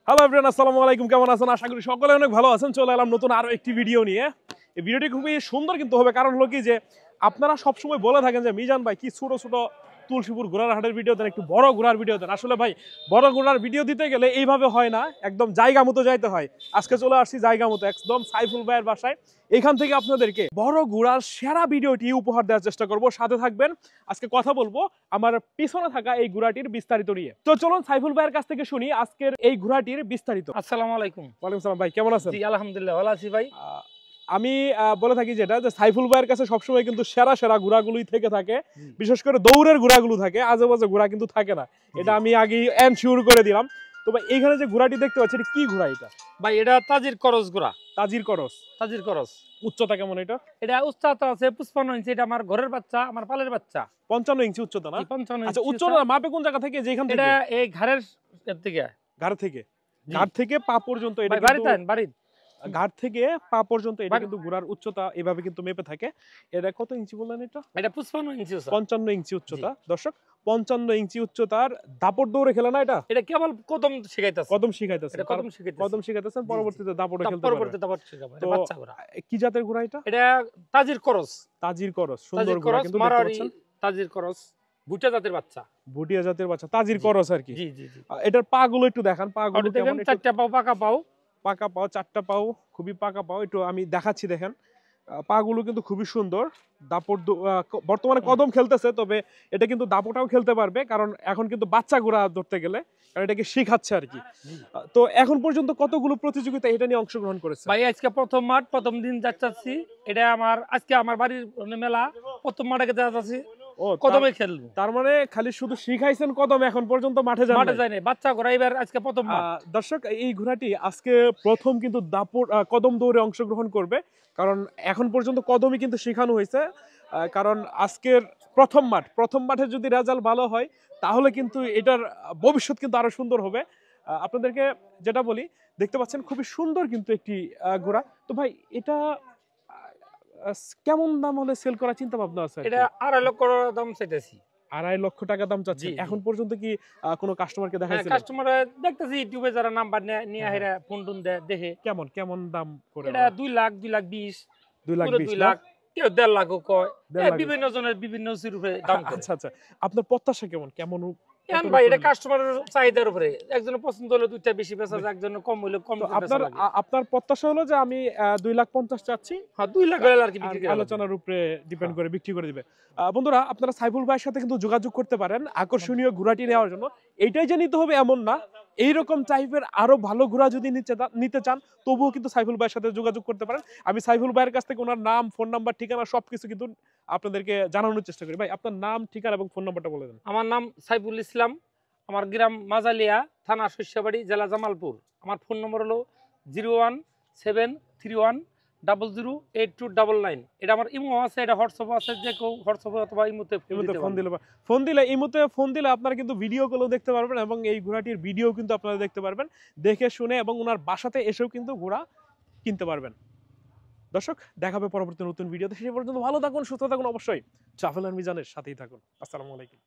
Hello everyone, আসসালামু আলাইকুম। কেমন আছেন? আশা করি সকলে অনেক ভালো আছেন। চলে এলাম নতুন আরো একটি ভিডিও নিয়ে। এই ভিডিওটি খুবই সুন্দর কিন্তু হবে, কারণ হলো কি যে আপনারা সবসময় বলে থাকেন যে মিজান ভাই কি ছোট ছোট তুলসীপুর ঘোড়ার হাটের ভিডিও দেন, একটু বড় ঘোড়ার ভিডিও দেন। আসলে ভাই বড় ঘোড়ার ভিডিও দিতে গেলে এইভাবে হয় না, একদম জায়গা মতো যাইতে হয়। আজকে চলে আসছি জায়গা মতো, একদম সাইফুল ভাইয়ের বাসায়। এখান থেকে আপনাদেরকে বড় ঘোড়ার সেরা ভিডিওটি উপহার দেওয়ার চেষ্টা করব। সাথে থাকবেন, আজকে কথা বলবো আমার পিছনে থাকা এই ঘোড়াটির বিস্তারিত নিয়ে। তো চলুন সাইফুল ভাইয়ের কাছ থেকে শুনি আজকের এই ঘোড়াটির বিস্তারিত। আসসালামু আলাইকুম। ওয়ালাইকুম সালাম ভাই, কেমন আছেন? জি আলহামদুলিল্লাহ ভালো আছি ভাই। আমি বলে থাকি যেটা যে সাইফুল ভাইয়ের কাছে সবসময় কিন্তু সেরা সেরা ঘোড়াগুলোই থেকে থাকে, বিশেষ করে দৌড়ের ঘোড়াগুলো থাকে, আজে বাজে ঘোড়া কিন্তু থাকে না। এটা আমি আগেই এনশিওর করে দিলাম। তো ভাই এইখানে যে ঘোড়াটি দেখতে পাচ্ছি, এটা কি ঘোড়া? এটা ভাই এটা তাজির করস ঘোড়া। তাজির করস। তাজির করস উচ্চতা কেমন এটা? এটা উচ্চতা আছে 55 ইঞ্চি। এটা আমার ঘরের বাচ্চা, আমার পালের বাচ্চা। 55 ইঞ্চি উচ্চতা না? 55 আচ্ছা, ইঞ্চি উচ্চতা মাপে কোন জায়গা থেকে? যেখান থেকে? এটা এই ঘরের এর থেকে। ঘাড় থেকে? ঘাড় থেকে পা পর্যন্ত এটা বাড়িতে কিন্তু বাড়ি ঘাড় থেকে পা পর্যন্ত এটা কিন্তু ঘোড়ার উচ্চতা এভাবে কিন্তু মেপে থাকে। এটা কত ইঞ্চি বললেন? এটা এটা 55 ইঞ্চি আছে। 55 ইঞ্চি উচ্চতা। দর্শক, 55 ইঞ্চি উচ্চতার দাপট দৌড়ে খেলে না এটা? এটা কেবল কদম শিখাইতাছে। কদম শিখাইতেছে। এটা কদম শিখাইতাছে। কদম শিখাইতেছেন, পরবর্তীতে দাপটে খেলতে পারবে। পরবর্তীতে দাপট শিখাবে। এটা বাচ্চা ঘোড়া। কি জাতের ঘোড়া এটা? এটা তাজির করস। তাজির করস। সুন্দর ঘোড়া কিন্তু দেখতে মারারি পাচ্ছেন। তাজির করস ভুটিয়া জাতের বাচ্চা। ভুটিয়া জাতের বাচ্চা, তাজির করস আর কি। জি জি জি। এটার পা গুলো একটু দেখান। পা গুলো কেমন? চারটা পাও পাকা পাও। পাকা পাও, চারটা পাও, খুবই পাকা পাও। একটু আমি দেখাচ্ছি, দেখেন। পা গুলো কিন্তু খুবই সুন্দর। দাপট বর্তমানে কদম খেলতেছে, তবে এটা কিন্তু দাপটাও খেলতে পারবে, কারণ এখন কিন্তু বাচ্চা ঘোড়া ধরতে গেলে কারণ এটাকে শিখাচ্ছে আর কি। তো এখন পর্যন্ত কতগুলো প্রতিযোগিতা এটা নিয়ে অংশগ্রহণ করেছে? ভাই আজকে প্রথম মাঠ, প্রথম দিন যাচ্ছি। এটা আজকে আমার বাড়ির মেলা, প্রথম মাঠে যাচ্ছি। ও, কদমে খেলবো। তার মানে খালি শুধু শিখাইছেন কদম, এখন পর্যন্ত মাঠে যায়নি। বাচ্চা ঘোড়া এবার আজকে প্রথম মাঠ। দর্শক, এই ঘোড়াটি আজকে প্রথম কিন্তু দাপট কদম দৌড়ে অংশগ্রহণ করবে, কারণ এখন পর্যন্ত কদমই কিন্তু শেখানো হয়েছে। কারণ আজকের প্রথম মাঠে যদি রেজাল্ট ভালো হয়, তাহলে কিন্তু এটার ভবিষ্যৎ কিন্তু আরো সুন্দর হবে। আপনাদেরকে যেটা বলি, দেখতে পাচ্ছেন খুবই সুন্দর কিন্তু একটি ঘোড়া। তো ভাই এটা কেমন দাম হলে সেল করার চিন্তা ভাবনা আছে? এটা 2.5 লক্ষ দাম চাইতেছি। 2.5 লক্ষ টাকা দাম চাচ্ছেন? এখন পর্যন্ত কি কোনো কাস্টমারকে দেখাইছেন? কাস্টমার দেখতেছি ইউটিউবে যারা নাম্বার নিয়ে হেরা ফোন টোন দেখে। কেমন দাম করে? এটা 2 লাখ, 2 লাখ 20, 2 লাখ 20 2 লাখ, কেউ 1.5 লাখও কয়। বিভিন্ন জনের বিভিন্ন রূপে দাম করে। আচ্ছা, আপনার প্রত্যাশা কেমন? এখন ভাই এটা কাস্টমারের চাহিদার উপরে। একজনের পছন্দ হলে দুইটা বেশি বেচা যায়, একজনের কম হলে কম বেচা লাগে। আপনার প্রত্যাশা হলো যে আমি 2,50,000 চাচ্ছি। হ্যাঁ, 2 লাখ হলে আর কি বিক্রি করে আলোচনার উপরে ডিপেন্ড করে বিক্রি করে দিবে। বন্ধুরা, আপনারা সাইফুল ভাইয়ের সাথে কিন্তু যোগাযোগ করতে পারেন আকর্ষণীয় ঘোড়াটি নেওয়ার জন্য। এইটাই যে নিতে হবে এমন না, এইরকম টাইপের আরো ভালো ঘোড়া যদি নিতে চান, তবুও কিন্তু সাইফুল ভাইয়ের সাথে যোগাযোগ করতে পারেন। আমি সাইফুল ভাইয়ের কাছ থেকে ওনার নাম, ফোন নাম্বার, ঠিকানা সবকিছু কিন্তু আপনাদেরকে জানানোর চেষ্টা করি। ভাই, আপনার নাম, ঠিকানা এবং ফোন নাম্বারটা বলে দেন। আমার নাম সাইফুল ইসলাম, আমার গ্রাম মাজালিয়া, থানা শস্যবাড়ি, জেলা জামালপুর। আমার ফোন নম্বর হলো 01731008299। এটা আমার ইমো আছে, এটা হোয়াটসঅ্যাপ আছে। যে কেউ হোয়াটসঅ্যাপে অথবা ইমোতে ফোন দিলে আপনারা কিন্তু ভিডিও গুলো দেখতে পারবেন, এবং এই ঘোড়াটির ভিডিও কিন্তু আপনারা দেখতে পারবেন, দেখে শুনে, এবং ওনার বাসাতে এসেও কিন্তু ঘোড়া কিনতে পারবেন। দর্শক, দেখাবে পরবর্তী নতুন ভিডিওতে। সেই পর্যন্ত ভালো থাকুন, সুস্থ থাকুন, অবশ্যই ট্রাভেলার মিজানের সাথেই থাকুন। আসসালামু আলাইকুম।